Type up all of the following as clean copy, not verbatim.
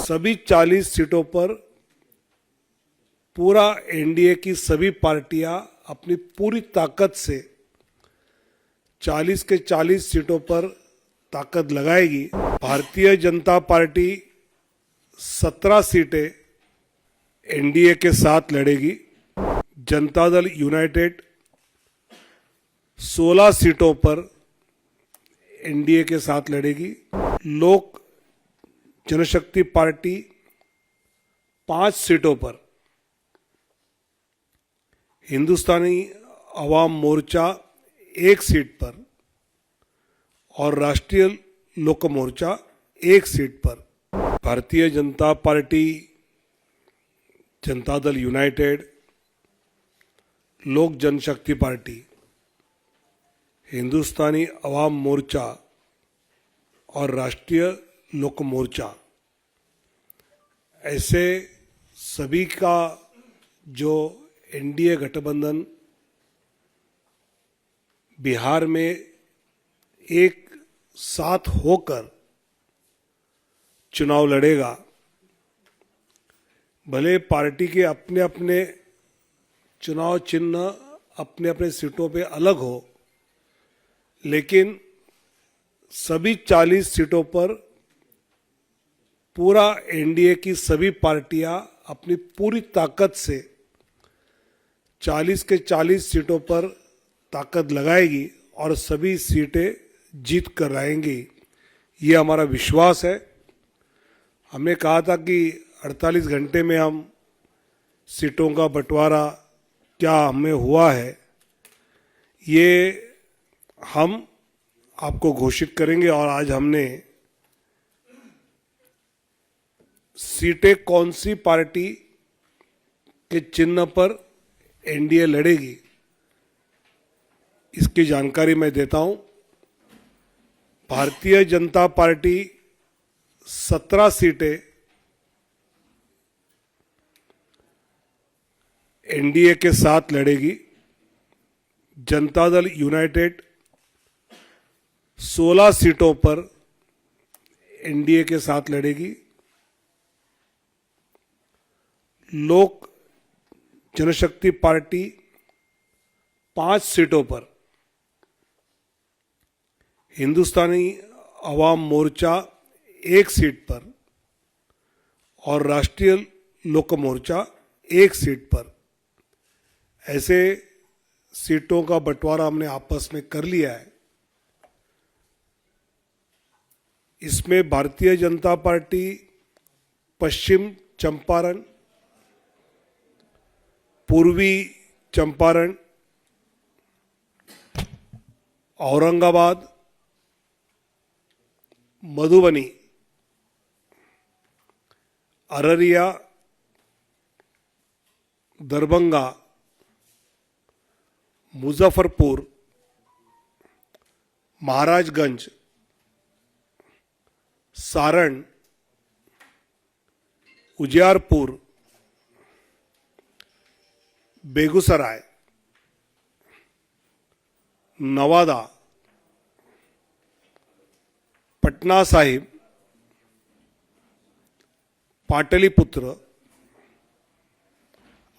सभी 40 सीटों पर पूरा एनडीए की सभी पार्टियां अपनी पूरी ताकत से 40 के 40 सीटों पर ताकत लगाएगी। भारतीय जनता पार्टी 17 सीटें एनडीए के साथ लड़ेगी। जनता दल यूनाइटेड 16 सीटों पर एनडीए के साथ लड़ेगी। लोक जनशक्ति पार्टी 5 सीटों पर, हिंदुस्तानी अवाम मोर्चा 1 सीट पर और राष्ट्रीय लोक मोर्चा 1 सीट पर। भारतीय जनता पार्टी, जनता दल यूनाइटेड, लोक जनशक्ति पार्टी, हिंदुस्तानी अवाम मोर्चा और राष्ट्रीय लोक मोर्चा, ऐसे सभी का जो एनडीए गठबंधन बिहार में एक साथ होकर चुनाव लड़ेगा। भले पार्टी के अपने अपने चुनाव चिन्ह अपने अपने सीटों पे अलग हो, लेकिन सभी 40 सीटों पर पूरा एनडीए की सभी पार्टियां अपनी पूरी ताकत से 40 के 40 सीटों पर ताकत लगाएगी और सभी सीटें जीत कर आएंगी। ये हमारा विश्वास है। हमने कहा था कि 48 घंटे में हम सीटों का बंटवारा क्या हमें हुआ है, ये हम आपको घोषित करेंगे। और आज हमने सीटें कौन सी पार्टी के चिन्ह पर एनडीए लड़ेगी, इसकी जानकारी मैं देता हूं। भारतीय जनता पार्टी 17 सीटें एनडीए के साथ लड़ेगी। जनता दल यूनाइटेड 16 सीटों पर एनडीए के साथ लड़ेगी। लोक जनशक्ति पार्टी 5 सीटों पर, हिंदुस्तानी अवाम मोर्चा 1 सीट पर और राष्ट्रीय लोक मोर्चा 1 सीट पर, ऐसे सीटों का बंटवारा हमने आपस में कर लिया है। इसमें भारतीय जनता पार्टी पश्चिम चंपारण, पूर्वी चंपारण, औरंगाबाद, मधुबनी, अररिया, दरभंगा, मुजफ्फरपुर, महाराजगंज, सारण, उजियारपुर, बेगूसराय, नवादा, पटना साहिब, पाटलिपुत्र,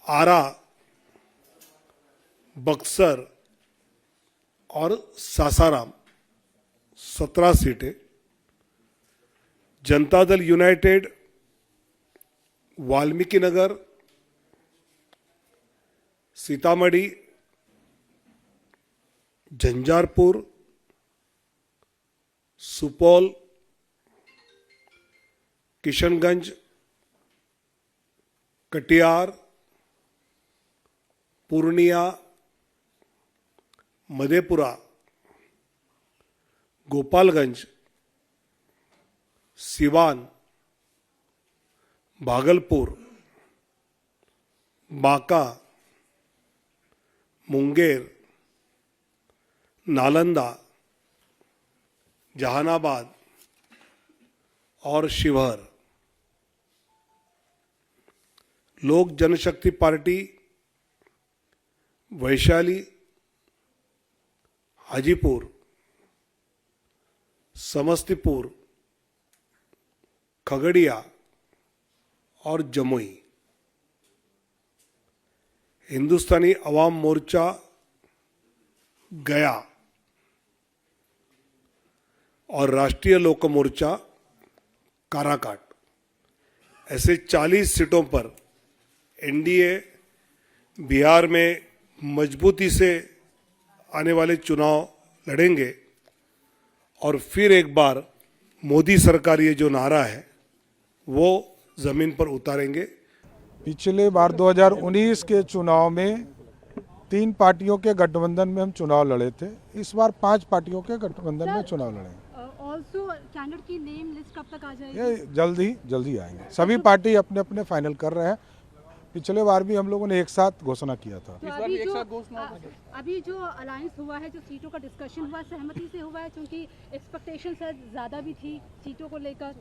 आरा, बक्सर और सासाराम 17 सीटें। जनता दल यूनाइटेड वाल्मीकि नगर, सीतामढ़ी, झंझारपुर, सुपौल, किशनगंज, कटिहार, पूर्णिया, मधेपुरा, गोपालगंज, सिवान, भागलपुर, बांका, मुंगेर, नालंदा, जहानाबाद और शिवहर। लोक जनशक्ति पार्टी वैशाली, हाजीपुर, समस्तीपुर, खगड़िया, और जमुई। हिंदुस्तानी अवाम मोर्चा गया और राष्ट्रीय लोक मोर्चा काराकाट, ऐसे 40 सीटों पर एनडीए बिहार में मजबूती से आने वाले चुनाव लड़ेंगे और फिर एक बार मोदी सरकार ये जो नारा है वो जमीन पर उतारेंगे। पिछले बार 2019 के चुनाव में 3 पार्टियों के गठबंधन में हम चुनाव लड़े थे। इस बार 5 पार्टियों के गठबंधन में चुनाव लड़े। ऑल्सो कैंडिडेट की नेम लिस्ट कब तक आ जाएगी? ये जल्दी आएंगे। सभी पार्टी अपने अपने फाइनल कर रहे हैं। पिछले बार भी हम लोगों ने एक साथ घोषणा किया था। तो अभी जो अलायंस हुआ है, जो सीटों का डिस्कशन हुआ, सहमति से हुआ है, क्योंकि एक्सपेक्टेशन शायद ज्यादा भी थी सीटों को लेकर।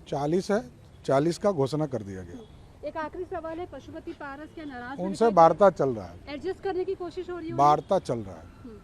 40 है, 40 का घोषणा कर दिया गया। एक आखिरी सवाल है, पशुपति पारस क्या नाराज? उनसे वार्ता चल रहा है, एडजस्ट करने की कोशिश हो रही है? वार्ता चल रहा है।